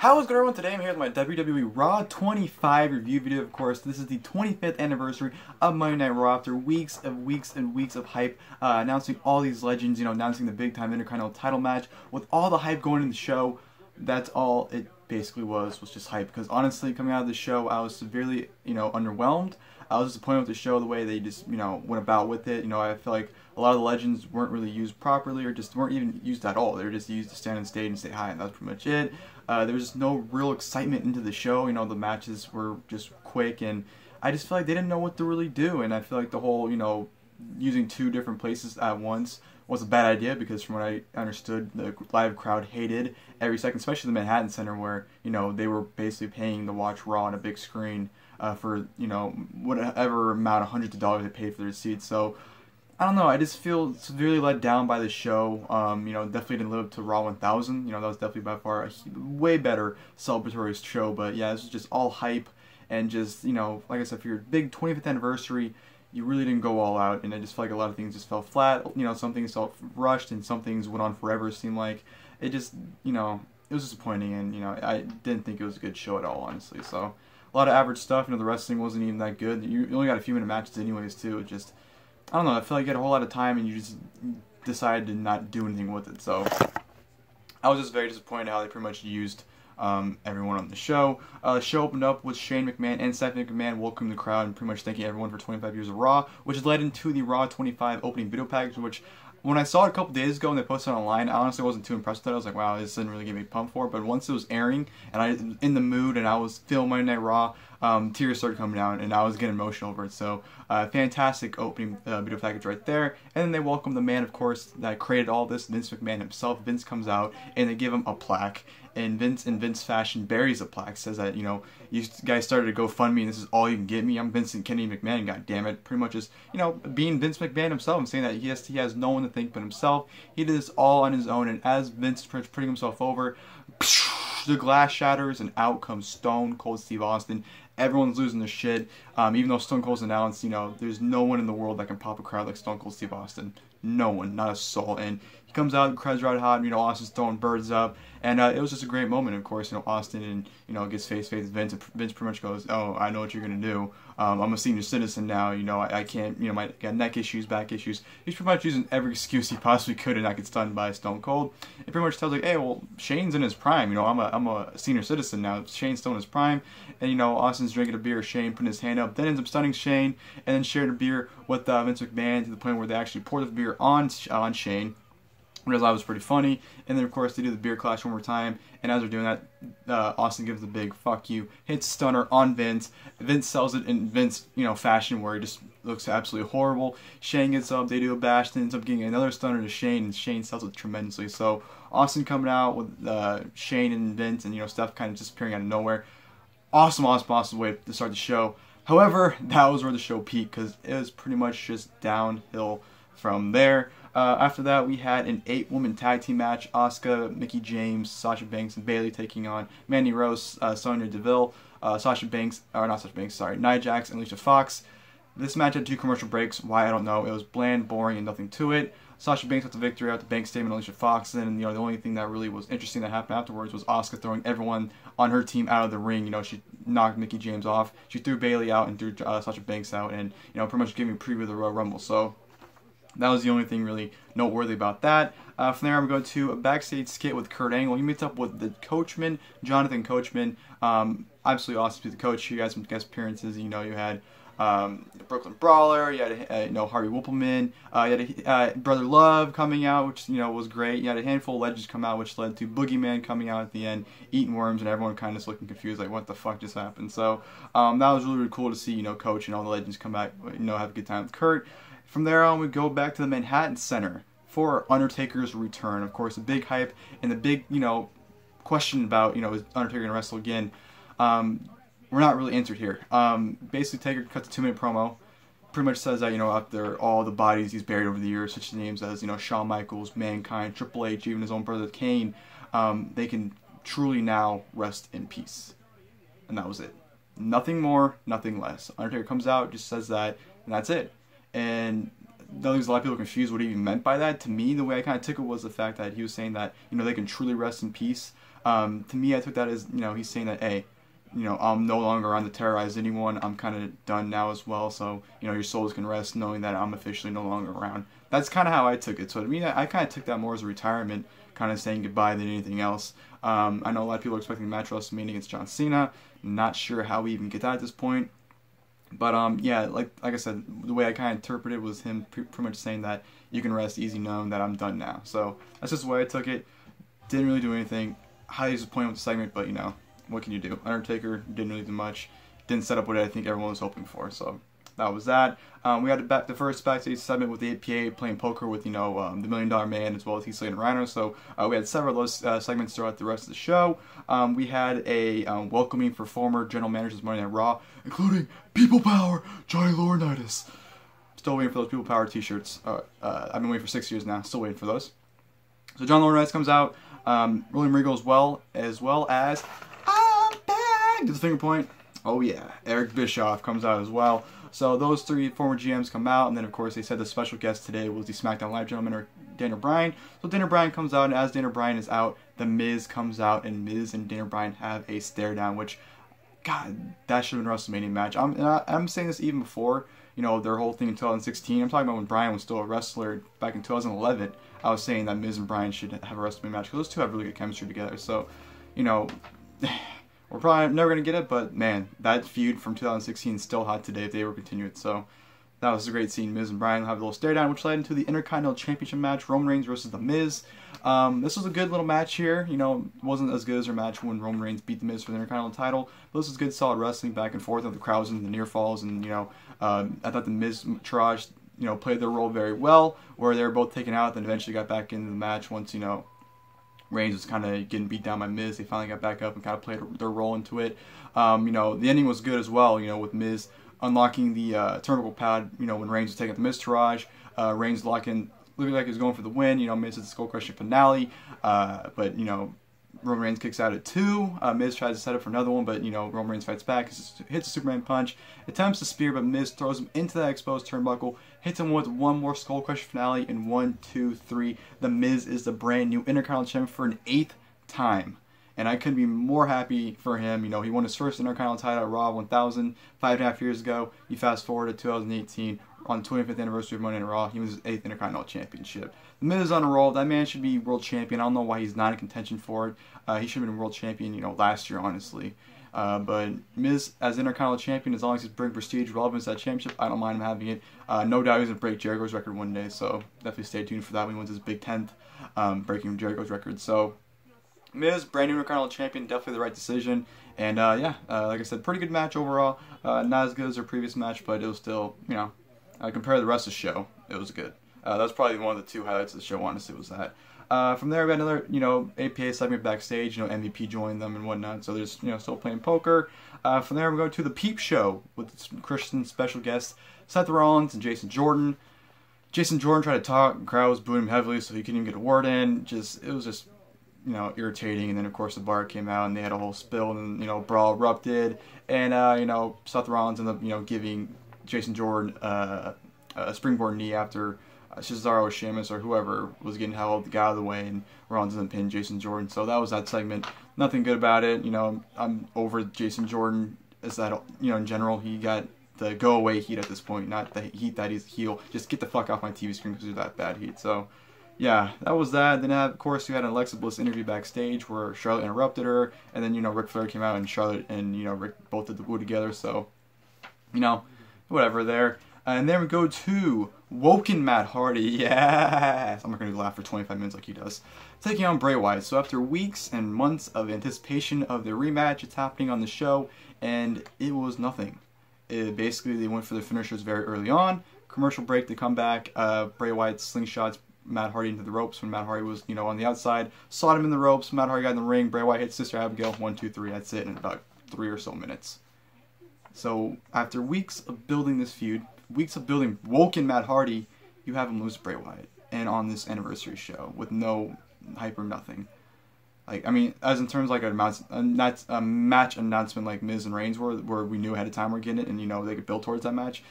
How is going on today? I'm here with my WWE Raw 25 review video, of course. This is the 25th anniversary of Monday Night Raw after weeks and weeks of hype, announcing all these legends, announcing the big time Intercontinental title match. With all the hype going in the show, that's all it basically was just hype. Because honestly, coming out of the show, I was severely, underwhelmed. I was disappointed with the show, the way they just, went about with it. I feel like a lot of the legends weren't really used properly or just weren't even used at all. They were just used to stand on stage and say hi, and that's pretty much it. There was just no real excitement into the show. The matches were just quick, and I just feel like they didn't know what to really do. And I feel like the whole, using two different places at once was a bad idea, because from what I understood, the live crowd hated every second, especially the Manhattan Center, where, they were basically paying to watch Raw on a big screen for, whatever amount of hundreds of dollars they paid for their seats. So I don't know, I just feel severely let down by the show. Definitely didn't live up to Raw 1000. That was definitely by far a way better celebratory show. But yeah, this was just all hype and just, like I said, for your big 25th anniversary, you really didn't go all out, and I just feel like a lot of things just fell flat. Some things felt rushed, and some things went on forever, it seemed like. It just, it was disappointing, and, I didn't think it was a good show at all, honestly. So, a lot of average stuff. The wrestling wasn't even that good. You only got a few minute matches anyways, too. It just, I don't know, I feel like you had a whole lot of time, and you just decided to not do anything with it. So, I was just very disappointed how they pretty much used everyone on the show. The show opened up with Shane McMahon and Seth McMahon welcoming the crowd and pretty much thanking everyone for 25 years of Raw, which led into the Raw 25 opening video package, which when I saw it a couple days ago and they posted it online, I honestly wasn't too impressed with it. I was like, wow, this didn't really give me a pump for it. But once it was airing and I was in the mood and I was feeling Monday Night Raw, tears started coming down and I was getting emotional over it. So, fantastic opening video package right there. And then they welcome the man, of course, that created all this, Vince McMahon himself. Vince comes out and they give him a plaque. And Vince, in Vince fashion, buries a plaque. Says that, you guys started to GoFundMe and this is all you can get me. I'm Vincent Kennedy McMahon, goddammit. Pretty much just, being Vince McMahon himself and saying that he has no one to thank but himself. He did this all on his own, and as Vince is putting himself over, the glass shatters and out comes Stone Cold Steve Austin. Everyone's losing their shit. Even though Stone Cold's announced, there's no one in the world that can pop a crowd like Stone Cold Steve Austin. No one, not a soul. And he comes out, the crowd's red hot, Austin's throwing birds up. And it was just a great moment, of course. Austin and, gets face Vince. And Vince pretty much goes, oh, I know what you're going to do. I'm a senior citizen now. I can't, I got neck issues, back issues. He's pretty much using every excuse he possibly could and not get stunned by Stone Cold. It pretty much tells like, hey, well, Shane's in his prime. I'm a senior citizen now. Shane's still in his prime. And, Austin's drinking a beer, Shane putting his hand up, then ends up stunning Shane, and then shared a beer with Vince McMahon to the point where they actually poured the beer on Shane. Which I thought was pretty funny. And then, of course, they do the beer clash one more time. And as they're doing that, Austin gives the big fuck you, hits stunner on Vince. Vince sells it in Vince, fashion, where he just looks absolutely horrible. Shane gets up, they do a bash, then ends up getting another stunner to Shane, and Shane sells it tremendously. So, Austin coming out with Shane and Vince, and, stuff kind of disappearing out of nowhere. Awesome way to start the show. However, that was where the show peaked, because it was pretty much just downhill from there. After that, we had an 8-woman tag team match. Asuka, Mickie James, Sasha Banks, and Bayley taking on Mandy, Sonya, Deville, Nia Jax, and Alicia Fox. This match had 2 commercial breaks. Why, I don't know. It was bland, boring, and nothing to it. Sasha Banks got the victory out the bank statement, Alicia Fox. And the only thing that really was interesting that happened afterwards was Asuka throwing everyone on her team out of the ring. She knocked Mickie James off. She threw Bayley out and threw Sasha Banks out, and pretty much giving a preview of the Royal Rumble. So that was the only thing really noteworthy about that. From there, I'm going to go to a backstage skit with Kurt Angle. He meets up with the Coachman, Jonathan Coachman. Absolutely awesome to be the coach. You guys some guest appearances. You had Brooklyn Brawler. You had Harvey Whippleman. You had Brother Love coming out, which was great. You had a handful of legends come out, which led to Boogeyman coming out at the end, eating worms, and everyone kind of just looking confused, like what the fuck just happened. So that was really cool to see Coach and all the legends come back, have a good time with Kurt. From there on, we go back to the Manhattan Center for Undertaker's return. Of course, the big hype and the big, question about, is Undertaker going to wrestle again? We're not really answered here. Basically, Taker cuts a 2-minute promo. Pretty much says that, after all the bodies he's buried over the years, such names as, Shawn Michaels, Mankind, Triple H, even his own brother Kane, they can truly now rest in peace. And that was it. Nothing more, nothing less. Undertaker comes out, just says that, and that's it. And that leaves a lot of people confused what he even meant by that. To me, the way I kind of took it was the fact that he was saying that, you know, they can truly rest in peace. To me, I took that as, you know, he's saying that, hey, you know, I'm no longer around to terrorize anyone. I'm kind of done now as well. So, you know, your souls can rest knowing that I'm officially no longer around. That's kind of how I took it. So to me, I kind of took that more as a retirement, kind of saying goodbye than anything else. I know a lot of people are expecting a match WrestleMania against John Cena. Not sure how we even get that at this point. But yeah, like I said, the way I kind of interpreted it was him pretty much saying that you can rest easy knowing that I'm done now. So that's just the way I took it. Didn't really do anything. Highly disappointed with the segment, but you know, what can you do? Undertaker didn't really do much. Didn't set up what I think everyone was hoping for. So that was that. We had the first backstage segment with the APA playing poker with, you know, the $1 Million Man as well as Heath, Slater, and Rhyno. So we had several of those segments throughout the rest of the show. We had a welcoming for former general managers of Monday Night Raw, including People Power, Johnny Laurinaitis. Still waiting for those People Power t-shirts. I've been waiting for 6 years now. Still waiting for those. So John Laurinaitis comes out. William Regal as well as I'm back. Does the finger point? Oh yeah. Eric Bischoff comes out as well. So those three former GMs come out, and then of course they said the special guest today was the SmackDown Live gentleman, Daniel Bryan. So Daniel Bryan comes out, and as Daniel Bryan is out, The Miz comes out, and Miz and Daniel Bryan have a stare down, which, God, that should have been a WrestleMania match. I'm saying this even before, you know, their whole thing in 2016. I'm talking about when Bryan was still a wrestler back in 2011. I was saying that Miz and Bryan should have a WrestleMania match because those two have really good chemistry together. So, you know, we're probably never going to get it, but man, that feud from 2016 is still hot today if they ever continue it. So that was a great scene. Miz and Bryan have a little stare down, which led into the Intercontinental Championship match, Roman Reigns versus The Miz. This was a good little match here. You know, it wasn't as good as their match when Roman Reigns beat The Miz for the Intercontinental title, but this was good, solid wrestling back and forth of the crowds and the near falls, and you know, I thought The Miz Taraj, you know, played their role very well, where they were both taken out, then eventually got back into the match once, you know, Reigns was kind of getting beat down by Miz. They finally got back up and kind of played their role into it. You know, the ending was good as well, you know, with Miz unlocking the turnbuckle pad, you know, when Reigns was taking the Miz Taraj. Reigns looking like he was going for the win. You know, Miz at the Skull Crushing finale. But, you know, Roman Reigns kicks out at 2. Miz tries to set up for another one, but, you know, Roman Reigns fights back, hits a Superman punch, attempts to spear, but Miz throws him into that exposed turnbuckle, hits him with one more Skull Crushing finale, and 1, 2, 3. The Miz is the brand new Intercontinental Champion for an 8th time. And I couldn't be more happy for him. You know, he won his first Intercontinental title at Raw 1000 5.5 years ago. You fast forward to 2018, on the 25th anniversary of Monday Night Raw, he was his 8th Intercontinental Championship. The Miz is on a roll. That man should be world champion. I don't know why he's not in contention for it. He should have been world champion, you know, last year, honestly. But Miz as Intercontinental Champion, as long as he's bringing prestige, relevance to that championship, I don't mind him having it. No doubt he's going to break Jericho's record one day, so definitely stay tuned for that when he wins his big 10th, breaking Jericho's record. So, Miz, brand new Intercontinental Champion, definitely the right decision. And yeah, like I said, pretty good match overall. Not as good as their previous match, but it was still, you know, compared to the rest of the show, it was good. That was probably one of the 2 highlights of the show, honestly, was that. From there, we had another, you know, APA segment backstage. You know, MVP joined them and whatnot. So there's, you know, still playing poker. From there, we go to the Peep Show with Christian special guests Seth Rollins and Jason Jordan. Jason Jordan tried to talk, the crowd was booing him heavily, so he couldn't even get a word in. It was just, you know, irritating. And then of course the bar came out and they had a whole spill, and you know, brawl erupted. And you know, Seth Rollins ended up, you know, giving Jason Jordan a springboard knee after Cesaro or Sheamus or whoever was getting held, got out of the way, and Rollins didn't pin Jason Jordan. So that was that segment. Nothing good about it. You know, I'm over Jason Jordan. Is that, you know, in general, he got the go away heat at this point, not the heat that he's heel. Just get the fuck off my TV screen because you're that bad heat. So yeah, that was that. Then of course we had an Alexa Bliss interview backstage where Charlotte interrupted her, and then, you know, Ric Flair came out and Charlotte and, you know, Rick both did the woo together. So, you know, whatever there. And then we go to WOKEN Matt Hardy. Yes! I'm not going to laugh for 25 minutes like he does. Taking on Bray Wyatt. So after weeks and months of anticipation of the rematch, it's happening on the show, and it was nothing. Basically, they went for the finishers very early on. Commercial break, they come back. Bray Wyatt slingshots Matt Hardy into the ropes when Matt Hardy was, you know, on the outside. Sawed him in the ropes. Matt Hardy got in the ring. Bray Wyatt hit Sister Abigail. 1, 2, 3. That's it in about 3 or so minutes. So after weeks of building this feud, weeks of building WOKEN Matt Hardy, you have him lose to Bray Wyatt, and on this anniversary show with no hype or nothing. Like, I mean, as in terms like a match announcement like Miz and Reigns were, where we knew ahead of time we're getting it, and you know they could build towards that match.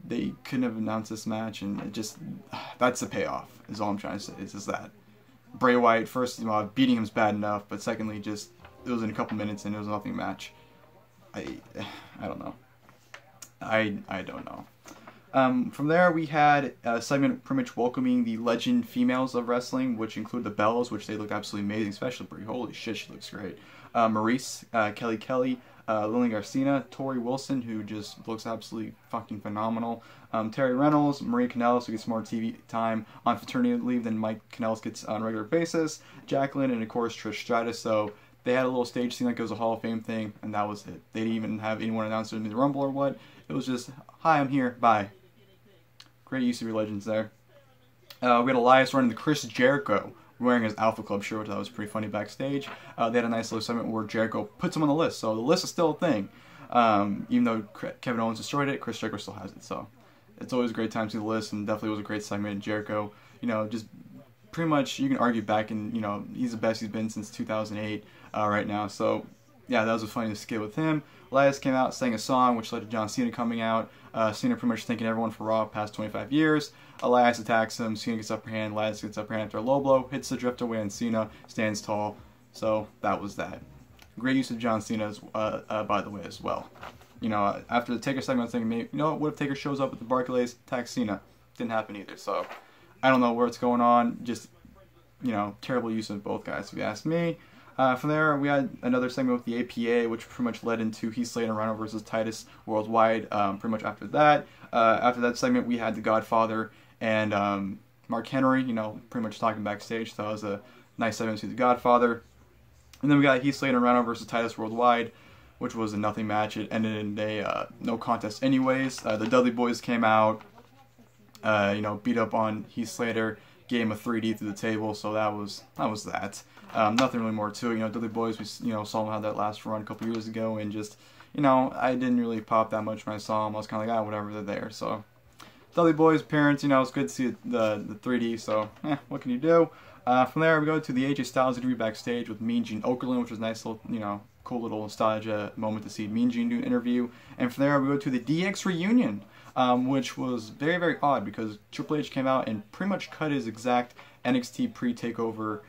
they couldn't have announced this match, and it just, that's the payoff, is all I'm trying to say, is just that. Bray Wyatt, first, beating him's bad enough, but secondly, just, it was in a couple minutes, and it was a nothing match. I don't know. I don't know. From there, we had a segment pretty much welcoming the legend females of wrestling, which include the Bellas, which they look absolutely amazing, especially Brie. Holy shit, she looks great. Maurice, Kelly, Lillian Garcia, Tori Wilson, who just looks absolutely fucking phenomenal. Terry Reynolds, Marie Kanellis, who gets more TV time on paternity leave than Mike Kanellis gets on a regular basis. Jacqueline, and of course Trish Stratus. So they had a little stage scene like it was a Hall of Fame thing, and that was it. They didn't even have anyone announce it in the Rumble or what. It was just, hi, I'm here, bye. Great use of your legends there. We had Elias running the Chris Jericho wearing his Alpha Club shirt, which that was pretty funny backstage. They had a nice little segment where Jericho puts him on the list, so the list is still a thing. Even though Kevin Owens destroyed it, Chris Jericho still has it, so it's always a great time to see the list, and definitely was a great segment. Jericho, just pretty much, you can argue back in, he's the best he's been since 2008 right now, so yeah, that was a funny skit with him. Elias came out, sang a song, which led to John Cena coming out. Cena pretty much thanking everyone for Raw past 25 years. Elias attacks him, Cena gets upper hand, Elias gets upper hand after a low blow, hits the drift away, and Cena stands tall. So that was that. Great use of John Cena, by the way, as well. After the Taker segment, I was thinking, maybe, what if Taker shows up at the Barclays, attacks Cena? Didn't happen either, so I don't know what's going on. Just, terrible use of both guys, if you ask me. From there, we had another segment with the APA, which pretty much led into Heath, Slater, and Rhyno versus Titus worldwide. Pretty much after that segment, we had The Godfather and Mark Henry, pretty much talking backstage. So that was a nice segment to The Godfather. And then we got Heath, Slater, and Rhyno versus Titus worldwide, which was a nothing match. It ended in a no contest anyways. The Dudley Boys came out, beat up on Heath Slater, gave him a 3D through the table, so that was that. Nothing really more to it. Dudley Boys, we saw them have that last run a couple years ago, and just, I didn't really pop that much when I saw them. I was kind of like, whatever, they're there. So, Dudley Boys, parents, it's good to see the 3D, so, what can you do? From there, we go to the AJ Styles interview backstage with Mean Gene Okerlund, which was a nice little, cool little nostalgia moment to see Mean Gene do an interview. And from there, we go to the DX reunion, which was very, very odd because Triple H came out and pretty much cut his exact NXT pre-takeover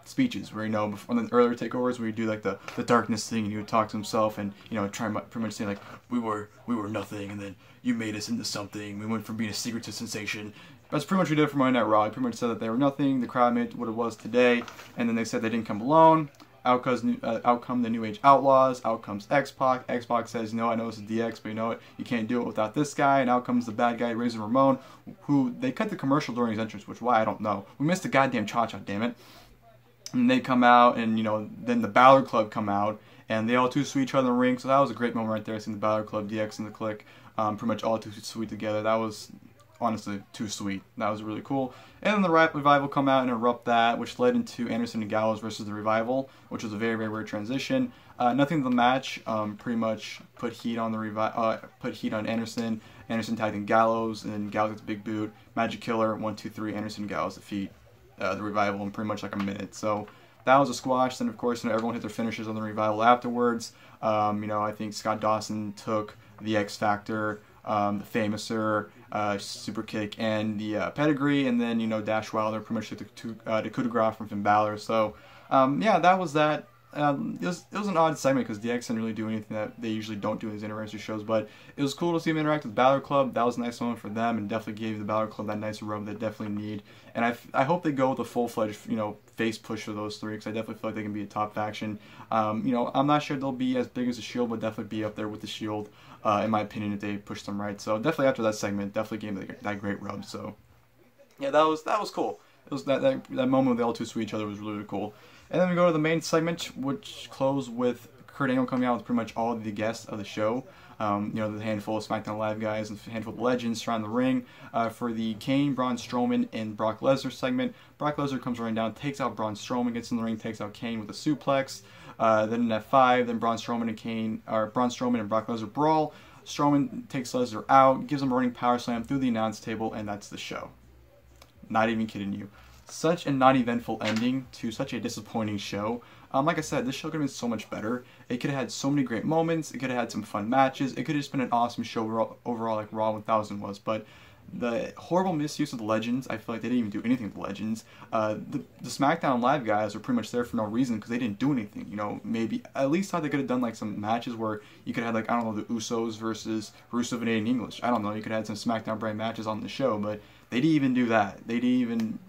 speeches, where before the earlier takeovers where you do like the darkness thing and he would talk to himself and try pretty much say like we were nothing and then you made us into something, we went from being a secret to sensation. That's pretty much what we did for Monday Night Raw. He pretty much said that they were nothing, the crowd made what it was today, and then they said they didn't come alone. Out come the New Age Outlaws, out comes X-Pac. X-Pac says, I know it's a DX, but what, you can't do it without this guy, and out comes the bad guy, Razor Ramon, who, they cut the commercial during his entrance, which why, I don't know. We missed the goddamn cha-cha, damn it. And they come out, and, then the Balor Club come out, and they all too sweet each other in the ring, so that was a great moment right there, seeing the Balor Club, DX, and the Click, pretty much all too sweet together. That was honestly too sweet. That was really cool. And then the Revival come out and interrupt that, which led into Anderson and Gallows versus the Revival, which was a very, very weird transition. Nothing in the match. Pretty much put heat on Anderson. Anderson tagged in Gallows, and Gallows gets a big boot. Magic Killer, 1, 2, 3. Anderson and Gallows defeat the Revival in pretty much like a minute. So that was a squash. Then of course, everyone hit their finishes on the Revival afterwards. I think Scott Dawson took the X Factor, the Famouser, Super Kick, and the Pedigree, and then Dash Wilder pretty much took the coup de grace from Finn Balor. So yeah, that was that. It was an odd segment because DX didn't really do anything that they usually don't do in these anniversary shows, but it was cool to see them interact with Balor Club. That was a nice moment for them, and definitely gave the Balor Club that nice rub they definitely need. And I hope they go with a full-fledged face push for those three, because I definitely feel like they can be a top faction. I'm not sure they'll be as big as the Shield, but definitely be up there with the Shield, in my opinion, if they push them right. So definitely after that segment, definitely gave them that great rub. So yeah, that was cool. It was that moment where they all two sweet each other was really, really cool. And then we go to the main segment, which closed with Kurt Angle coming out with pretty much all of the guests of the show. The handful of SmackDown Live guys and a handful of legends surround the ring for the Kane, Braun Strowman, and Brock Lesnar segment. Brock Lesnar comes running down, takes out Braun Strowman, gets in the ring, takes out Kane with a suplex. Then in F5, then Braun Strowman and Brock Lesnar brawl. Strowman takes Lesnar out, gives him a running power slam through the announce table, and that's the show. Not even kidding you. Such a non-eventful ending to such a disappointing show. Like I said, this show could have been so much better. It could have had so many great moments. It could have had some fun matches. It could have just been an awesome show overall, like Raw 1000 was. But the horrible misuse of the Legends, I feel like they didn't even do anything with the Legends. The SmackDown Live guys were pretty much there for no reason because they didn't do anything. You know, maybe at least thought they could have done like some matches where you could have like, I don't know, the Usos versus Rusev and Aiden English. I don't know, you could have had some SmackDown brand matches on the show, but they didn't even do that. They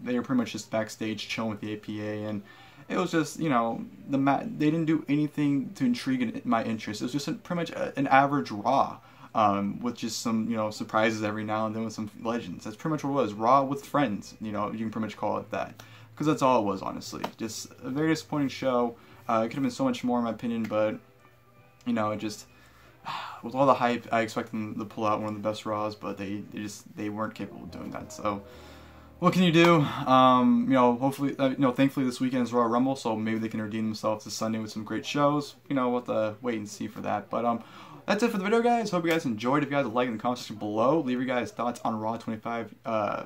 were pretty much just backstage chilling with the APA, and it was just, you know, they didn't do anything to intrigue my interest. It was just pretty much an average Raw. With just some, you know, surprises every now and then with some Legends. That's pretty much what it was. Raw with friends, you know, you can pretty much call it that. Because that's all it was, honestly. Just a very disappointing show. It could have been so much more in my opinion, but, you know, it just, with all the hype, I expect them to pull out one of the best Raws, but they weren't capable of doing that. So, what can you do? You know, hopefully, you know, thankfully this weekend is Royal Rumble, so maybe they can redeem themselves this Sunday with some great shows. You know, we'll have to wait and see for that. But, that's it for the video, guys. Hope you guys enjoyed. If you guys like in the comment section below, leave your guys' thoughts on Raw 25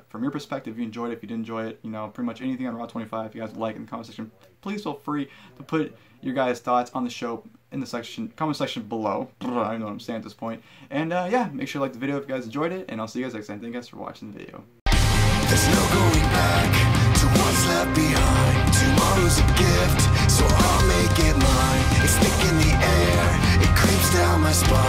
from your perspective. If you enjoyed it, if you didn't enjoy it, you know, pretty much anything on Raw 25. If you guys like in the comment section, please feel free to put your guys' thoughts on the show in the comment section below. I don't know what I'm saying at this point. And yeah, make sure to like the video if you guys enjoyed it, and I'll see you guys next time. Thank you guys for watching the video. There's no going back to what's left behind. Tomorrow's a gift, so I'll make it mine. It's thick in the air, it creeps down my spine.